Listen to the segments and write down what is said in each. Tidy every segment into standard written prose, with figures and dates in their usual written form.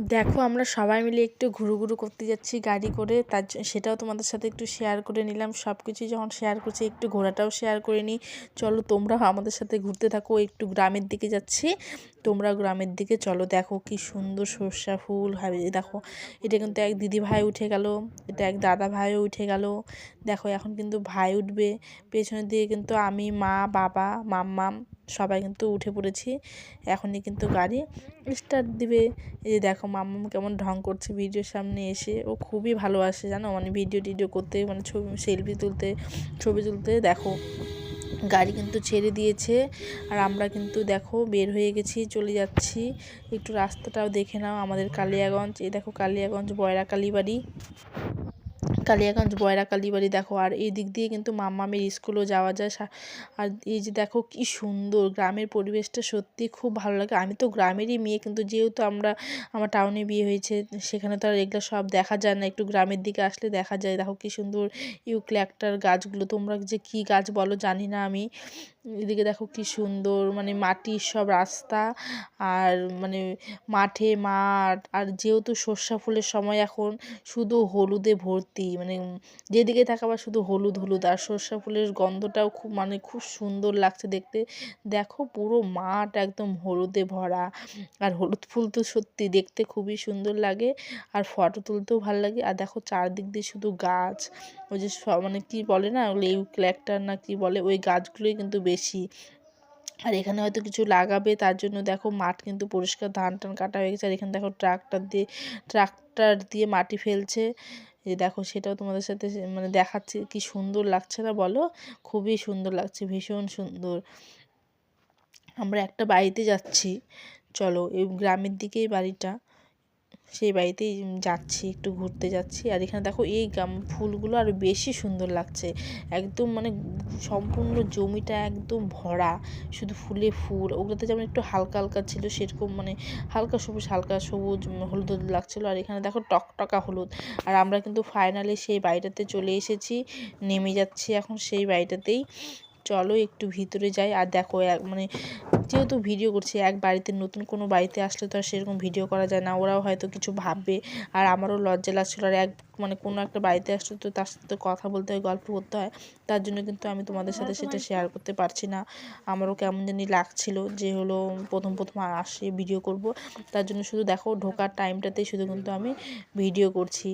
দেখো আমরা সবাই মিলে একটু ঘুরু করতে যাচ্ছি গাড়ি করে, সেটাও তোমাদের সাথে একটু শেয়ার করে নিলাম। সব কিছুই যখন শেয়ার করছি একটু ঘোরাটাও শেয়ার করে নিই। চলো তোমরাও আমাদের সাথে ঘুরতে থাকো। একটু গ্রামের দিকে যাচ্ছি, তোমরা গ্রামের দিকে চলো। দেখো কি সুন্দর সর্ষা ফুল হবে। দেখো এটা কিন্তু এক দিদি ভাই উঠে গেল, এটা এক দাদা ভাইও উঠে গেল। দেখো এখন কিন্তু ভাই উঠবে, পেছনের দিকে কিন্তু আমি, মা, বাবা, মাম্মাম সবাই কিন্তু উঠে পড়েছি। এখনই কিন্তু গাড়ি স্টার্ট দিবে। এই যে দেখো মাম্মাম কেমন ঢং করছে ভিডিওর সামনে এসে। ও খুবই ভালোবাসে জানো, মানে ভিডিও করতে, মানে সেলফি তুলতে, ছবি তুলতে। দেখো গাড়ি কিন্তু ছেড়ে দিয়েছে, আর আমরা কিন্তু দেখো বের হয়ে গেছি, চলে যাচ্ছি। একটু রাস্তাটাও দেখে নাও। আমাদের কালিয়াগঞ্জ, এই দেখো কালিয়াগঞ্জ বয়রা কালীবাড়ি, কালিয়াগঞ্জ বয়রা কালীবাড়ি দেখো। আর এই দিক দিয়ে কিন্তু মাম্মামের স্কুলও যাওয়া যায়। আর এই যে দেখো কি সুন্দর গ্রামের পরিবেশটা, সত্যি খুব ভালো লাগে। আমি তো গ্রামেরই মেয়ে, কিন্তু যেহেতু আমার টাউনে বিয়ে হয়েছে, সেখানে তো আর এগুলো সব দেখা যায় না, একটু গ্রামের দিকে আসলে দেখা যায়। দেখো কি সুন্দর ইউক্যালিপটাস গাছগুলো, তোমরা যে কি গাছ বলো জানি না আমি। এদিকে দেখো কি সুন্দর, মানে মাটির সব রাস্তা, আর মানে মাঠ। আর যেহেতু সর্ষা ফুলের সময় এখন, শুধু হলুদে ভর্তি, মানে যেদিকে তাকাবা শুধু হলুদ হলুদ। আর সর্ষা ফুলের গন্ধটাও খুব সুন্দর লাগছে দেখতে। দেখো পুরো মাঠ একদম হলুদে ভরা। আর হলুদ ফুল তো সত্যি দেখতে খুবই সুন্দর লাগে, আর ফটো তুলতেও ভালো লাগে। আর দেখো চারদিক দিয়ে শুধু গাছ, ওই যে মানে কি বলে না, ওগুলো ইউক্যালিপটাস না কি বলে, ওই গাছগুলোই কিন্তু বেশি। আর এখানে হয়তো কিছু লাগাবে, তার জন্য দেখো মাঠ কিন্তু পরিষ্কার, ধান টান কাটা হয়ে গেছে। আর এখানে দেখো ট্রাক্টর দিয়ে মাটি ফেলছে। এই দেখো সেটাও তোমাদের সাথে মানে দেখাচ্ছি। কি সুন্দর লাগছে না বলো? খুবই সুন্দর লাগছে, ভীষণ সুন্দর। আমরা একটা বাড়িতে যাচ্ছি, চলো এই গ্রামের দিকেই বাড়িটা, সেই বাড়িতেই যাচ্ছি, একটু ঘুরতে যাচ্ছি। আর এখানে দেখো এই ফুলগুলো আরও বেশি সুন্দর লাগছে, একদম মানে সম্পূর্ণ জমিটা একদম ভরা শুধু ফুলে ফুল। ওগুলোতে যেমন একটু হালকা হালকা ছিল, সেরকম মানে হালকা সবুজ হলুদ হলুদ লাগছিলো। আর এখানে দেখো টকটকা হলুদ। আর আমরা কিন্তু ফাইনালি সেই বাড়িটাতে চলে এসেছি, নেমে যাচ্ছি এখন সেই বাড়িটাতেই। চলো একটু ভিতরে যাই। আর দেখো মানে যেহেতু ভিডিও করছি, এক বাড়িতে নতুন কোনো বাড়িতে আসলে তো আর সেরকম ভিডিও করা যায় না, ওরাও হয়তো কিছু ভাববে। আর আমারও লজ্জা লাগছিলো। আর মানে কোনো একটা বাড়িতে আসলে তো তার সাথে কথা বলতে হয়, গল্প করতে হয়, তার জন্য কিন্তু আমি তোমাদের সাথে সেটা শেয়ার করতে পারছি না। আমারও কেমন জানি লাগছিল, যে হলো প্রথম আসে ভিডিও করব, তার জন্য শুধু দেখো ঢোকার টাইমটাতেই শুধু কিন্তু আমি ভিডিও করছি।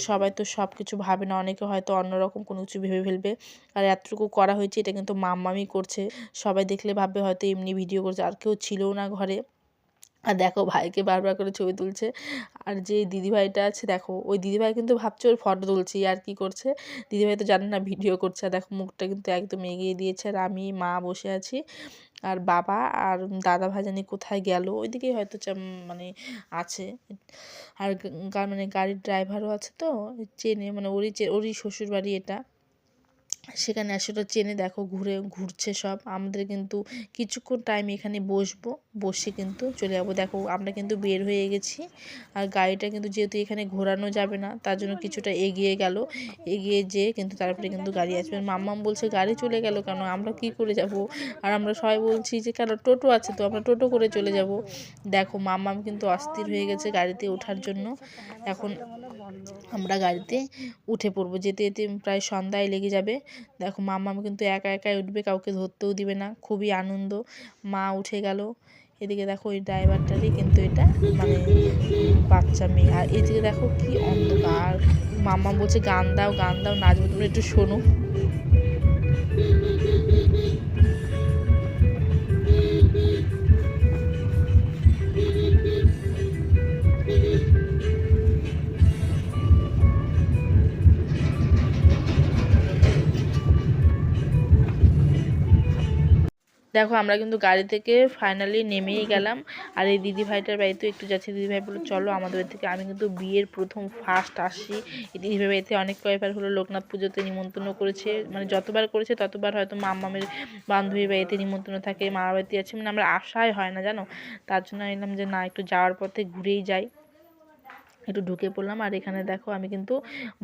সবাই তো সব কিছু ভাবে না, অনেকে হয়তো অন্যরকম কোনো কিছু ভেবে ফেলবে। আর এতটুকু করা হয়েছে, এটা কিন্তু মাম্মামি করছে, সবাই দেখলে ভাববে হয়তো এমনি ভিডিও করছে, আর কেউ ছিলও না ঘরে। আর দেখো ভাইকে বারবার করে ছবি তুলছে। আর যে দিদিভাইটা আছে দেখো, ওই দিদিভাই কিন্তু ভাবছে ওর ফটো তুলছি, আর কি করছে। দিদিভাই তো জানে না ভিডিও করছে। আর দেখো মুখটা কিন্তু একদম এগিয়ে দিয়েছে। আর আমি, মা বসে আছি, আর বাবা আর দাদা ভাই জানি কোথায় গেল, ওইদিকেই হয়তো মানে আছে। আর মানে গাড়ির ড্রাইভারও আছে, তো চেনে, মানে ওরই শ্বশুর বাড়ি এটা, সেখানে আসলে চেনে। দেখো ঘুরছে সব। আমাদের কিন্তু কিছুক্ষণ টাইম এখানে বসে কিন্তু চলে যাবো। দেখো আমরা কিন্তু বের হয়ে গেছি, আর গাড়িটা কিন্তু যেহেতু এখানে ঘোরানো যাবে না, তার জন্য কিছুটা এগিয়ে গেল। এগিয়ে যেয়ে কিন্তু তারপরে কিন্তু গাড়ি আসবে। মাম্মাম বলছে গাড়ি চলে গেল কেন, আমরা কি করে যাব? আর আমরা সবাই বলছি যে কেন, টোটো আছে তো, আমরা টোটো করে চলে যাব। দেখো মাম্মাম কিন্তু অস্থির হয়ে গেছে গাড়িতে ওঠার জন্য। এখন আমরা গাড়িতে উঠে পড়বো, যেতে যেতে প্রায় সন্ধ্যায় লেগে যাবে। দেখো মাম্মাম কিন্তু একা একাই উঠবে, কাউকে ধরতেও দিবে না, খুবই আনন্দ। মা উঠে গেল। এদিকে দেখো ওই ড্রাইভারটারই কিন্তু এটা মানে বাচ্চা মেয়ে। আর এদিকে দেখো কি অন্ধকার। মাম্মাম বলছে গান দাও নাচবো, তোমরা একটু শোনো। দেখো আমরা কিন্তু গাড়ি থেকে ফাইনালি নেমেই গেলাম। আর এই দিদিভাইটার বাড়িতে একটু যাচ্ছি। দিদিভাই বললো চলো আমাদের বাড়ি থেকে। আমি কিন্তু বিয়ের প্রথম ফার্স্ট আসি এই দিদিভাই বাড়িতে। অনেক কয়েকবার হলো লোকনাথ পুজোতে নিমন্ত্রণ করেছে, মানে যতবার করেছে ততবার হয়তো মাম্মামের বান্ধবীর বাড়িতে নিমন্ত্রণ থাকে, মামার বাড়িতে আছে, মানে আমরা আশাই হয় না জানো। তার জন্য এলাম যে না, একটু যাওয়ার পথে ঘুরেই যাই। একটু ঢুকে পড়লাম। আর এখানে দেখো আমি কিন্তু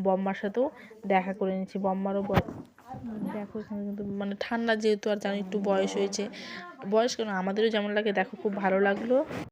বম্মার সাথেও দেখা করে নিচ্ছি। বম্মারও দেখো এখানে কিন্তু মানে ঠান্ডা যেহেতু, আর জানি একটু বয়স হয়েছে, বয়স কেন আমাদেরও যেমন লাগে। দেখো খুব ভালো লাগলো।